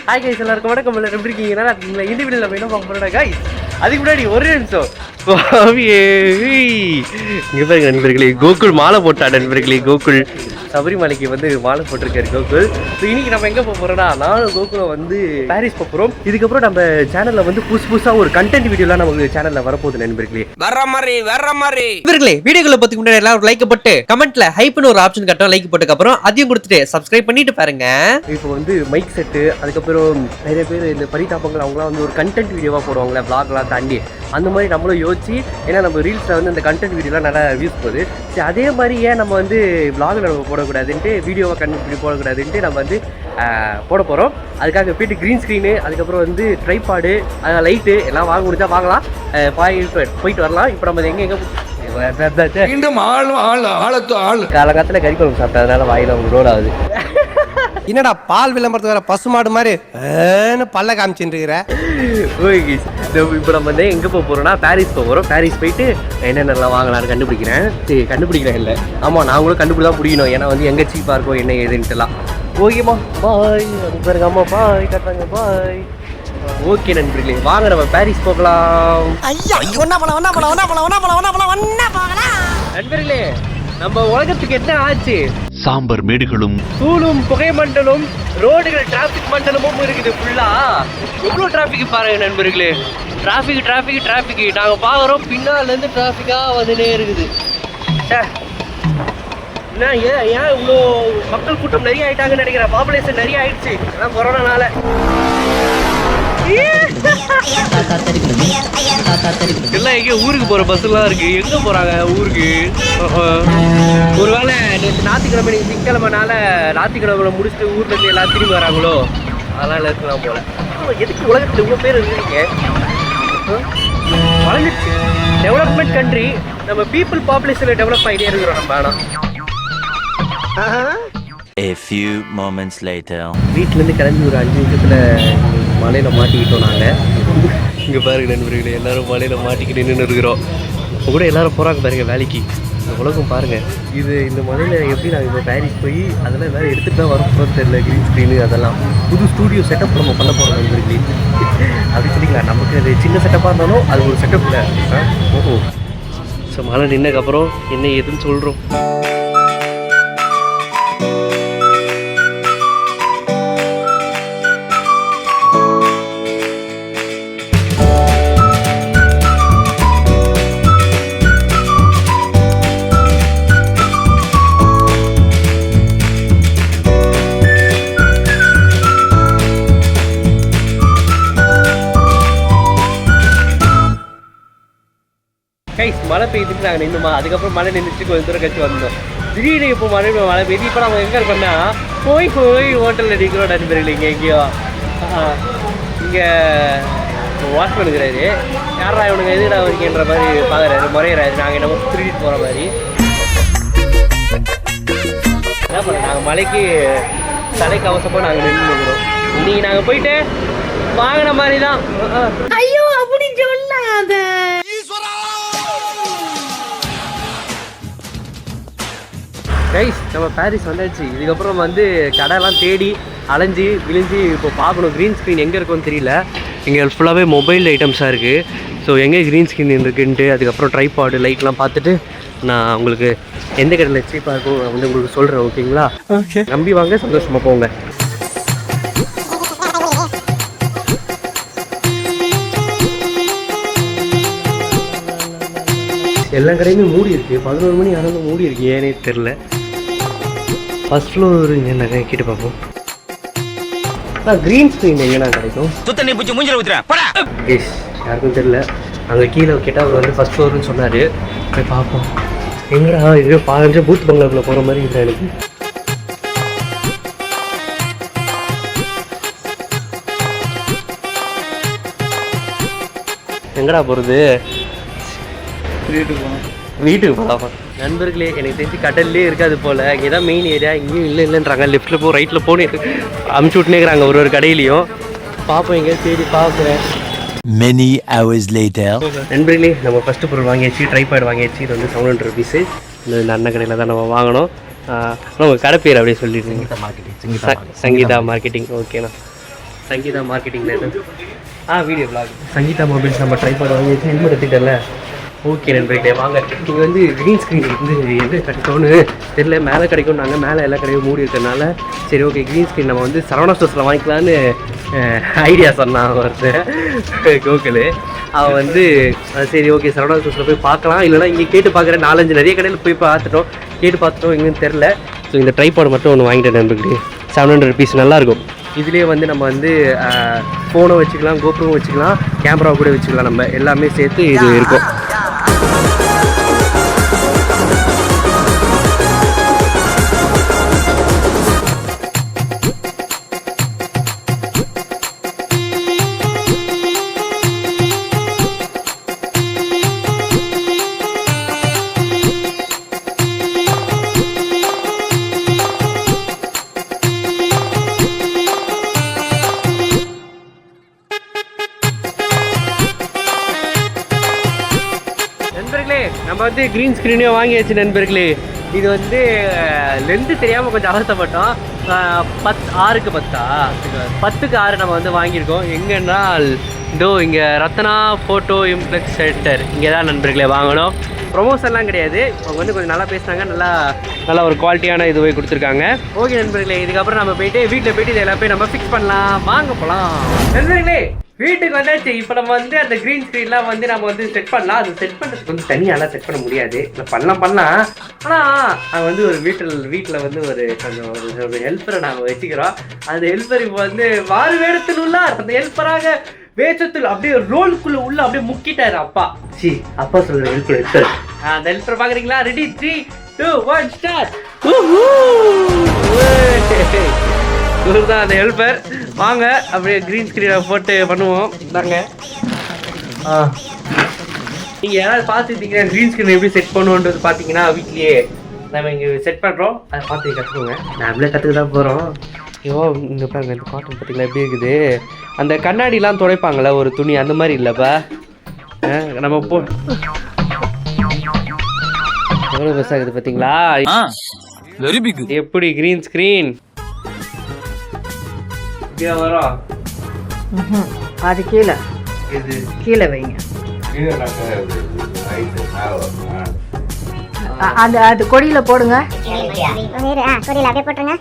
Hi guys, எல்லாருக்கும் வணக்கம். எப்படி இருக்கீங்க? நல்லா இருக்கீங்களா? இந்த வீடியோவில் நம்ம என்ன பார்க்க போறோம்னா கைஸ், அதுக்கு முன்னாடி ஒரு நிமிஷம் இங்கே பாருங்க நண்பர்களே, கோகுல் மாலை போட்டா நண்பர்களே. கோகுல் சபரிமலைக்கு வந்து மாலை போட்டிருக்காரு கோகுல். ஸோ இன்னைக்கு நம்ம எங்கே போக போகிறோம்னா, நானும் கோகுலும் வந்து பாரிஸ் போக போகிறோம். இதுக்கப்புறம் நம்ம சேனலில் வந்து புதுசாக ஒரு கண்டென்ட் வீடியோலாம் நமக்கு சேனலில் வரப்போகுது நண்பர்களே. வர மாதிரி நண்பர்களே, வீடியோக்களை பற்றி முன்னாடி எல்லாரும் லைக் போட்டு கமெண்ட்ல ஹைப்னு ஒரு ஆப்ஷன் கட்டும், லைக் போட்டுக்கு அப்புறம் அதையும் கொடுத்துட்டு சப்ஸ்கிரைப் பண்ணிட்டு பாருங்க. இப்போ வந்து மைக் செட்டு, அதுக்கப்புறம் நிறைய பேர் இந்த பரிதாபங்கள் அவங்களாம் வந்து ஒரு கண்டென்ட் வீடியோவாக போடுவாங்களே, பிளாக்லாம் தாண்டி அந்த மாதிரி நம்மளும் யோசிச்சு, ஏன்னா நம்ம ரீல்ஸில் வந்து இந்த கண்டென்ட் வீடியோலாம் நல்லா வியூஸ் போகுது. சரி, அதே மாதிரி ஏன் நம்ம வந்து பிளாகில் நம்ம போடக்கூடாதுன்ட்டு, வீடியோவை கண்டென்ட் போடக்கூடாதுன்ட்டு நம்ம வந்து போட போகிறோம். அதுக்காக போய்ட்டு க்ரீன் ஸ்க்ரீனு, அதுக்கப்புறம் வந்து ட்ரைபாடு, லைட்டு எல்லாம் வாங்க முடிஞ்சா வாங்கலாம், போயிட்டு வரலாம். இப்போ நம்ம எங்கே காலங்காலத்தில் கறி குழம்பு சாப்பிட்டதுனால வாயில் ரோல் ஆகுது. என்னடா பால் விளம்பரத்து வேற பசுமாடு மாதிரி பல்ல காமிச்சுருக்கிற. இப்போ நம்ம வந்து எங்கே போக போகிறோம்னா பாரிஸ் போக போகிறோம். பாரிஸ் போயிட்டு என்னென்னலாம் வாங்கலாம்னு கண்டுபிடிக்கிறேன். சரி, கண்டுபிடிக்கிறேன் இல்லை, ஆமாம் நாங்களும் கண்டுபிடி தான் பிடிக்கணும். ஏன்னா வந்து எங்கே சீப்பாக இருக்கும் என்ன ஏதுன்ட்டுலாம். ஓகேம்மா, பாய். அது பாருங்க, அம்மா பாய் கட்டுறாங்க, பாய். ஓகே நண்பர்களே, வாங்க நம்ம பாரிஸ் போகலாம். நண்பர்களே, நம்ம உலகத்துக்கு என்ன ஆச்சு? சாம்பர் மேடுகளும் சூளும் புகை மண்டலும் ரோடுகள் டிராபிக் மண்டலமும் இருக்குது. ஃபுல்லா எவ்வளோ டிராபிக் பாருங்க நண்பர்களே. டிராபிக் நாங்க பாக்குறோம், பின்னால இருந்து டிராபிக்கா வந்துட்டே இருக்குது. ஏன் இவ்வளோ மக்கள் கூட்டம் நிறைய ஆயிட்டாங்கன்னு நினைக்கிறேன். பாப்புலேஷன் நிறைய ஆயிடுச்சு அதான் கொரோனானால. எல்லாம் எங்க ஊருக்கு போற பஸ் எல்லாம் இருக்கு. எங்க போறாங்க ஊருக்கு? ஒருவேளை நேற்று ஞாயிற்றுக்கிழமை, நீங்க திங்கக்கிழமைனால ஞாயிற்றுக்கிழமை முடிச்சுட்டு ஊர்ல இருந்து எல்லாம் திரும்பி வராங்களோ, அதனால இருக்கலாம் போல. எதுக்கு உலகத்துல இவ்வளவு பேர் இருக்கீங்க? வளர்ந்துச்சு, டெவலப்மெண்ட் கண்ட்ரி. நம்ம பீப்புள் பாப்புலேஷன்ல டெவலப் ஆகிட்டே இருக்கிறோம் நம்ம. ஆனா A few moments later. வீட்டிலேருந்து கிளம்பி ஒரு 5 நிமிஷத்தில் மலையில் மாட்டிக்கிட்டோம் நாங்கள். இங்கே பாருங்க நண்பர்களே, எல்லோரும் மலையில் மாட்டிக்கிட்டு நின்று இருக்கிறோம். இப்போ கூட எல்லோரும் போகிறாங்க பாருங்க வேலைக்கு. இந்த உலகம் பாருங்கள். இந்த மலையில் எப்படி நாங்கள் இப்போ பாரிஸ் போய் அதெல்லாம் வேறு எடுத்துகிட்டு தான் வர போகிறோம் தெரியல. க்ரீன் ஸ்க்ரீனு அதெல்லாம் புது ஸ்டூடியோ செட்டப் நம்ம பண்ண போகிறோம் நண்பர்களே. அப்படி சொல்லிக்கலாம். நமக்கு அது சின்ன செட்டப்பாக இருந்தாலும் அது ஒரு செட்டப் இல்லை. ஓஹோ. ஸோ மழை நின்னதுக்கப்புறம் என்ன ஏதுன்னு சொல்கிறோம். கைஸ், மழை பெய்யுதுக்கு நாங்கள் நின்றுமா. அதுக்கப்புறம் மழை நின்றுச்சு, கொஞ்சம் தூரம் கழிச்சு வந்தோம். திடீர்னு இப்போ மழை பெய்யுது. இப்போ நம்ம எங்கே இருக்கோம்னா போய் ஹோட்டலில் அடிக்கிறோம் நண்பர்கள். இங்கே எங்கேயோ இங்கே வாட்ச்மேன் இருக்கிறாரு. யாரா இவனுங்க எதுடா இருக்கேன்ற மாதிரி பார்க்குறாரு, முறையிறாரு. நாங்கள் என்ன திருடிட்டு போகிற மாதிரி. என்ன பண்ண, நாங்கள் மலைக்கு தலைக்கு அவசரமாக நாங்கள் நின்று இருக்கிறோம். இன்னைக்கு நாங்கள் போயிட்டு வாங்கின மாதிரி தான். ஐயோ, அப்படி சொல்லாத. கைஸ், நம்ம பாரிஸ் வந்தாச்சு. இதுக்கப்புறம் வந்து கடையெல்லாம் தேடி அலைஞ்சி விழிஞ்சு இப்போ பார்க்கணும் க்ரீன் ஸ்க்ரீன் எங்கே இருக்குன்னு தெரியல. இங்கே ஃபுல்லாகவே மொபைல் ஐட்டம்ஸாக இருக்குது. ஸோ எங்கே க்ரீன் ஸ்க்ரீன் இருக்குன்ட்டு, அதுக்கப்புறம் ட்ரைபாடு லைட்லாம் பார்த்துட்டு நான் உங்களுக்கு எந்த கடையில் சீப்பாக இருக்கும் வந்து உங்களுக்கு சொல்கிறேன். ஓகேங்களா? ஓகே, நம்பி வாங்க, சந்தோஷமாக போங்க. எல்லா கடையுமே மூடி இருக்குது. 11 மணி ஆனாலும் மூடி இருக்கு, ஏனே தெரில. ஃபர்ஸ்ட் ஃப்ளோர் என்ன கேட்டு பார்ப்போம். க்ரீன் ஸ்க்ரீன் எங்கேனா கிடைக்கும்? எஸ், யாருக்கும் தெரில. அங்கே கீழே கேட்டால் அவர் வந்து ஃபர்ஸ்ட் ஃப்ளோர்னு சொன்னார். போய் பார்ப்போம். எங்கடா இது 15 பூத் பங்களாக்குள்ளே போகிற மாதிரி இல்லை எனக்கு. எங்கடா போகிறது? வீட்டுக்கு போகலாம் நண்பர்களே. எனக்கு தெரிஞ்சு கடல்லே இருக்காது போல். இங்கே தான் மெயின் ஏரியா. இங்கேயும் இல்லைன்றாங்க. லெஃப்ட்டில் போ, ரைட்டில் போன்னு அமுச்சு விட்டுனேக்கிறாங்க ஒரு கடையிலையும். பார்ப்போம், எங்கேயாவது தேடி பார்க்குறேன். Many hours later. நண்பர்களே, நம்ம ஃபஸ்ட்டு பொருள் வாங்கியாச்சு, ட்ரைபாட் வாங்கியாச்சு. இது வந்து 700 ருபீஸு. இந்த அண்ணன் கடையில் தான் நம்ம வாங்கினோம். நம்ம கடை பேர் அப்படியே சொல்லிடுங்க. சங்கீதா மார்க்கெட்டிங். சங்கீதா மார்க்கெட்டிங். ஓகேண்ணா. சங்கீதா மார்க்கெட்டிங்கில் வீடியோ vlog. சங்கீதா மொபைல்ஸ் நம்ம ட்ரை பண்ண வாங்கி ஹெல்மெட் எடுத்துக்கிட்டல. ஓகே நண்பர்களே வாங்க. நீங்கள் வந்து க்ரீன் ஸ்க்ரீன் வந்து எது கிடைக்கும்னு தெரியல. மேலே கிடைக்கும், நாங்கள் மேலே எல்லா கடையும் மூடி இருக்கிறதுனால சரி ஓகே க்ரீன் ஸ்க்ரீன் நம்ம வந்து சரவணா ஸ்டோர்ஸில் வாங்கிக்கலான்னு ஐடியா சொன்னான் ஒருத்தர் கோகுல். அவன் வந்து சரி ஓகே சரவணா ஸ்டோர்ஸில் போய் பார்க்கலாம், இல்லைனா இங்கே கேட்டு பார்க்குறேன். 4-5 நிறைய கடையில் போய் பார்த்துட்டோம், கேட்டு பார்த்துட்டோம், எங்கேன்னு தெரில. ஸோ இந்த ட்ரைபாட் மட்டும் ஒன்று வாங்கிட்டேன் நண்பர்களே. 700 rupees நல்லாயிருக்கும். இதுலேயே வந்து நம்ம வந்து ஃபோனை வச்சுக்கலாம், கோப்ரோவும் வச்சுக்கலாம், கேமரா கூட வச்சுக்கலாம், நம்ம எல்லாமே சேர்த்து இது இருக்கும். நண்பர்களே நம்ம வந்து க்ரீன் ஸ்க்ரீனே வாங்கியாச்சு நண்பர்களே. இது வந்து லென்த்து தெரியாமல் கொஞ்சம் அவசரப்பட்டோம். 6க்கு 10 நம்ம வந்து வாங்கியிருக்கோம். எங்கன்னா இதோ இங்கே ரத்னா ஃபோட்டோ இம்ப்ளெக்ஸ் சென்டர் இங்கே தான் நண்பர்களே வாங்கணும். ப்ரொமோஷன்லாம் கிடையாது, அவங்க வந்து கொஞ்சம் நல்லா பேசுனாங்க, நல்லா ஒரு குவாலிட்டியான இதுவே கொடுத்துருக்காங்க. ஓகே நண்பர்களே, இதுக்கப்புறம் நம்ம போயிட்டு வீட்டில் போயிட்டு இதை எல்லாம் போய் நம்ம ஃபிக்ஸ் பண்ணலாம், வாங்க போகலாம். நண்பர்களே வீட்டுக்கு வந்தாச்சு. இப்போ நம்ம வந்து அந்த க்ரீன் ஸ்க்ரீன்லாம் வந்து நம்ம வந்து செட் பண்ணலாம். அது செட் பண்ணுறதுக்கு வந்து தனியாலாம் செட் பண்ண முடியாது, இல்லை பண்ணலாம். ஆனால் அது வந்து ஒரு வீட்டில் வந்து ஒரு கொஞ்சம் ஒரு ஹெல்ப்பரை நாங்கள் வச்சுக்கிறோம். அந்த ஹெல்ப்பர் இப்போ வந்து மாறு வேடத்தில் உள்ளார். அந்த ஹெல்ப்பராக வேஷத்தில் அப்படியே ரோலுக்குள்ள உள்ள அப்படியே முக்கிட்டாரு அப்பா. அப்பா சொல்ற ஹெல்ப்பர் அந்த ஹெல்ப்பர் பார்க்குறீங்களா? Ready 3, 2, 1 start. இவர்தான் அந்த ஹெல்ப்பர். வாங்க அப்படியே க்ரீன் ஸ்க்ரீனை போட்டு பண்ணுவோம். தாங்க நீங்கள் யாராவது பார்த்துக்கிட்டீங்கன்னா க்ரீன் ஸ்க்ரீன் எப்படி செட் பண்ணுவோன்றது பார்த்தீங்கன்னா வீட்லேயே நம்ம இங்கே செட் பண்ணுறோம், அதை பார்த்து கற்றுக்கோங்க. நம்மளே கற்றுக்க தான் போகிறோம். ஐயோ இங்கே பாருங்க, இந்த காட்டன் பார்த்தீங்களா எப்படி இருக்குது? அந்த கண்ணாடிலாம் துடைப்பாங்களே ஒரு துணி, அந்த மாதிரி இல்லைப்பா. நம்ம எவ்வளோ பெருசாக இருக்குது பார்த்தீங்களா? Very big. எப்படி க்ரீன் ஸ்க்ரீன் வரும்? அது கீழே வைங்க. அது கொடியில போடுங்க. கொடியில அப்படியே போட்டுருங்க.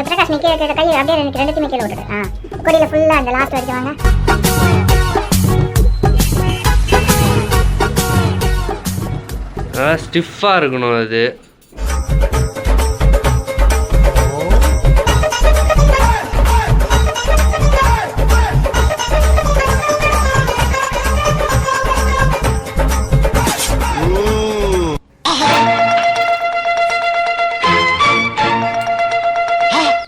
பிரகாஷ் நீ கீழே கையை அப்படியே ரெண்டுத்தையுமே கீழே விட்டுரு. கொடியில ஃபுல்லா அந்த லாஸ்ட் வரைக்கும் வாங்க. ஸ்டிஃபாக இருக்கணும் அது.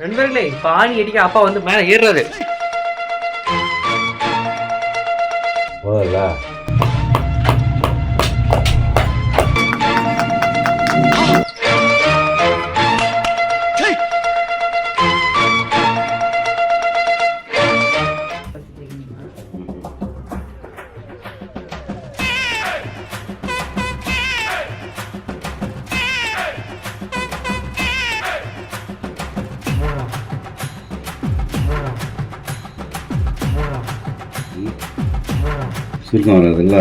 நண்பர்களே இப்போ ஆணி அடிக்க அப்பா வந்து மேலே ஏறுறாரு. சுருக்கம் வராதுல்ல?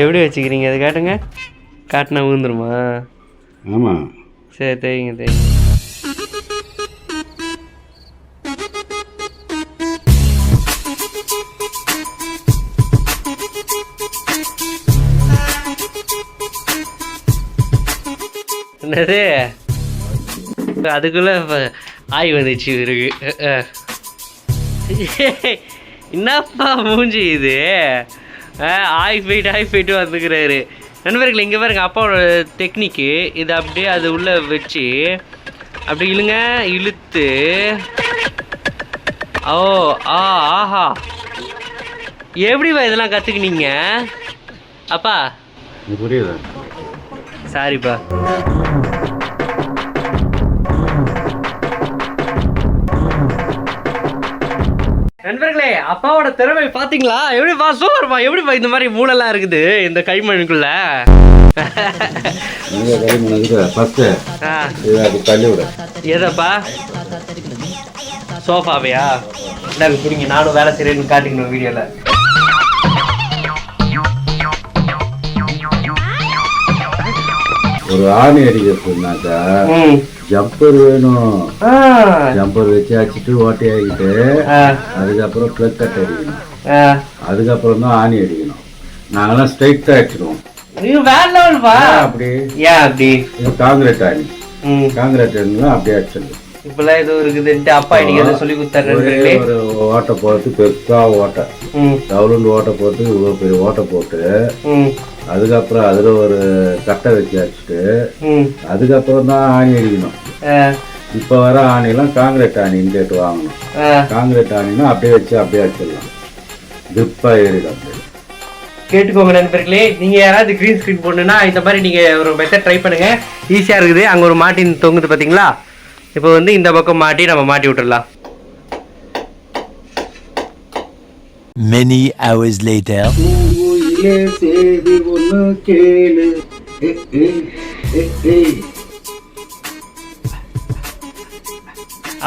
எப்படி வச்சுக்கிறீங்க அது காட்டுங்க. காட்டினா விழுந்துருமா? ஆமாம். சரி தேய்ங்க. என்னது அதுக்குள்ள ஆய் வந்துச்சு இருக்கு. என்னப்பா மூஞ்சி இது? ஆய் போயிட்டு வந்துக்கிறாரு. நண்பர்கள் இங்கே பாருங்க அப்பாவோட டெக்னிக்கு. இது அப்படியே அது உள்ளே வச்சு அப்படி இழுத்து ஆஹா எப்படிப்பா இதெல்லாம் கற்றுக்குனீங்க அப்பா? புரியுதா? சாரிப்பா. நண்பர்களே, அப்பாவோட திறமை பாத்தீங்களா? எப்படிப்பா சூப்பர்ப்பா. எப்படிப்பா இந்த மாதிரி மூளைலாம் இருக்குது இந்த கைமண்ணுக்குள்ள? தள்ளி விட எதப்பா? சோஃபாவையா? இந்தாங்க குடிங்க, நானும் வேலை செய்யறேன்னு காட்டிக்கணும் வீடியோல. ஒரு ஆணி அடிக்கிறதுனாக்கா ஜம்பர் வேணும். ஜம்பர் வச்சு அடிச்சுட்டு ஓட்டை ஆகிட்டு அதுக்கப்புறம் பிளக் கட் அடிக்கணும். அதுக்கப்புறம் தான் ஆணி அடிக்கணும். நாங்கெல்லாம் ஸ்ட்ரைட்டா அடிச்சிடுவோம். அப்படி ஏன் அப்படி? காங்கிரீட் ஆணி. காங்கிரீட் ஆணிலாம் அப்படியே அடிச்சிடலாம். இப்பெல்லாம் ஏதோ இருக்குதுன்ட்டு அப்பா அடிக்கிறத சொல்லி கொடுத்தாரு. ஒரு ஓட்டை போட்டு பெருசா ஓட்டை டவுலுண்டு ஓட்டை போட்டு இவ்வளோ பெரிய ஓட்டை போட்டு அதுக்கப்புறம் அதுல ஒரு கட்டை வச்சு அடிச்சுட்டு அதுக்கப்புறம் தான் ஆணி அடிக்கணும். இப்ப வர ஆணிலாம் காங்கிரீட் ஆணின்னு கேட்டு வாங்கணும். காங்கிரீட் ஆணினா அப்படியே வச்சு அப்படியே அடிச்சிடலாம். கிரிப்பா ஏறிடும். கேட்டுக்கோங்க நண்பர்களே, நீங்க யாராவது கிரீன் ஸ்கிரீன் போடணும்னா இந்த மாதிரி நீங்க ஒரு மெத்தட் ட்ரை பண்ணுங்க. ஈஸியா இருக்குது. அங்க ஒரு மாட்டின் தொங்குது பாத்தீங்களா? இப்போ வந்து இந்த பக்கம் மாட்டி நம்ம மாட்டி விட்டுடலாம். Many hours later.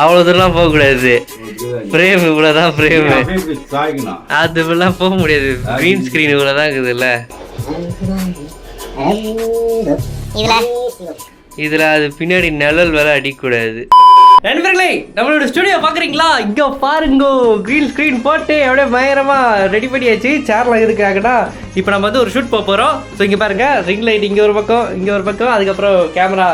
அவ்வளவு தூரம் போக கூடாது. பிரேம் இவ்வளவுதான் பிரேம். அது இப்பெல்லாம் போக முடியாது. கிரீன் ஸ்கிரீன் இவ்வளவுதான் இருக்குதுல்ல. இதுல அது பின்னாடி நிழல் வேற அடிக்கூடாது. நண்பர்களே, நம்மளோட ஸ்டுடியோ பாக்குறீங்களா? இங்க பாருங்க, கிரீன் ஸ்கிரீன் போட்டு அப்படியே பயங்கரமா ரெடி பண்ணியாச்சு. சேர்லாம் எதுக்காகனா இப்போ நம்ம வந்து ஒரு ஷூட் போக போறோம். ஸோ இங்க பாருங்க, ரிங் லைட் இங்க ஒரு பக்கம் அதுக்கப்புறம் கேமரா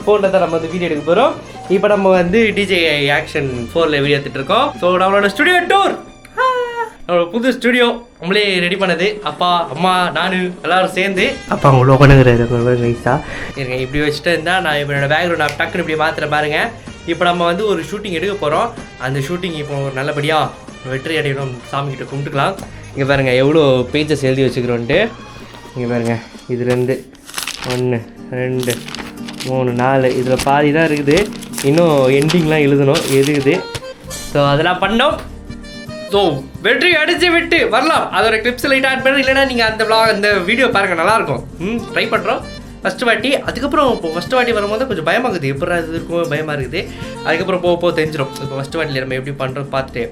ஃபோன்ல தான் நம்ம வந்து வீடியோ எடுக்க போறோம். இப்போ நம்ம வந்து டிஜே ஆக்ஷன் 4ல வீடியோ எடுத்துட்டு இருக்கோம். ஸோ நம்மளோட ஸ்டுடியோ டூர், நம்மளோட புது ஸ்டுடியோ நம்மளே ரெடி பண்ணது. அப்பா, அம்மா, நானு எல்லாரும் சேர்ந்து. அப்பா உள்ள உட்காந்துங்கிறாரு நைஸா இருங்க. இப்படி வச்சுட்டு இருந்தா நான் இப்போ என்னோட பேக்ரவுண்ட் நான் டக்குன்னு இப்படி மாத்திரம் பாருங்க. இப்போ நம்ம வந்து ஒரு ஷூட்டிங் எடுக்க போகிறோம். அந்த ஷூட்டிங் இப்போ நல்லபடியாக வெற்றி அடையணும், சாமிக்கிட்ட கும்பிட்டுக்கலாம். இங்கே பாருங்கள் எவ்வளோ பேஜஸ் எழுதி வச்சுக்கிறோன்ட்டு. இங்கே பாருங்கள், இதுலேருந்து 1 2 3 4 இதில் பாதி தான் இருக்குது. இன்னும் எண்டிங்லாம் எழுதணும் இருக்குது. ஸோ அதெல்லாம் பண்ணோம். ஸோ வெற்றி அடித்து விட்டு வரலாம். அதோட கிளிப்ஸ் லைட்டாக ஆட் பண்ணி, இல்லைன்னா நீங்கள் அந்த vlog அந்த வீடியோ பாருங்கள், நல்லாயிருக்கும். ட்ரை பண்ணுறோம் ஃபஸ்ட்டு வாட்டி. அதுக்கப்புறம் இப்போ ஃபஸ்ட்டு வாட்டி வரும்போது கொஞ்சம் பயமாகுது. எப்படா இது இருக்கும், பயமாக இருக்குது. அதுக்கப்புறம் போக தெரிஞ்சிடும். இப்போ ஃபஸ்ட்டு வாட்டியில் நம்ம எப்படி பண்ணுறோம் பார்த்துட்டு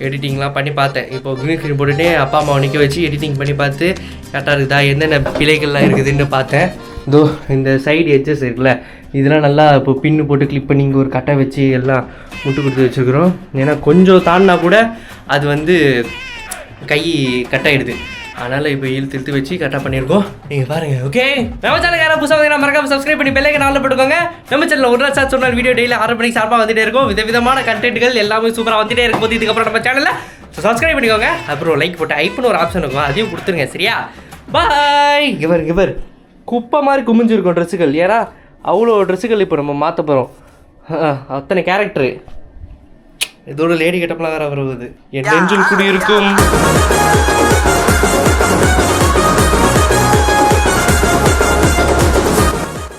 எடிட்டிங்லாம் பண்ணி பார்த்தேன். இப்போ க்ரீன் ஸ்க்ரீன் போட்டுட்டு அப்பா அம்மாவை நிற்க வச்சு எடிட்டிங் பண்ணி பார்த்து கரெக்டாக இருக்குதா, என்னென்ன பிழைகள்லாம் இருக்குதுன்னு பார்த்தேன். இதோ இந்த சைடு எட்ஜஸ் இருக்குல்ல, இதெல்லாம் நல்லா இப்போ பின்னு போட்டு கிளிப் பண்ணி இங்கே ஒரு கட்டை வச்சு எல்லாம் முட்டு கொடுத்து வச்சுக்கிறோம். ஏன்னா கொஞ்சம் தாண்டினா கூட அது வந்து கை கட்டாயிடுது. அதனால் இப்போ இழுத்து வச்சு கரெக்டாக பண்ணியிருக்கோம். நீங்கள் பாருங்கள். ஓகே, நம்ம சேனல் யாராவது புதுசாக மறக்காம சப்ஸ்கிரைப் பண்ணி பெல்லைக்கு நாளில் போட்டுக்கோங்க. நம்ம சேனலில் ஒரு நாள் சார் சொன்னால் வீடியோ டெய்லி 6 மணிக்கு சார்பாக வந்துட்டே இருக்கும். விதவிதமான கண்டென்ட்கள் எல்லாமே சூப்பராக வந்துட்டே இருக்கும் போது இதுக்கப்புறம் நம்ம சேனலில் சப்ஸ்கிரைப் பண்ணிக்கோங்க. அப்புறம் லைக் போட்டு ஐப்புன்னு ஒரு ஆப்ஷன் இருக்கும், அதையும் கொடுத்துருங்க. சரியா? பாய். இவர் குப்பை மாதிரி குமிஞ்சிருக்கும் ட்ரெஸ்ஸுகள். ஏன்னா அவ்வளோ ட்ரெஸ்ஸுகள் இப்போ நம்ம மாற்ற போகிறோம். அத்தனை கேரக்டரு. இதோட லேடி கெட்டப்லாம் வேறு வருவது. என் நெஞ்சில் குடியிருக்கும்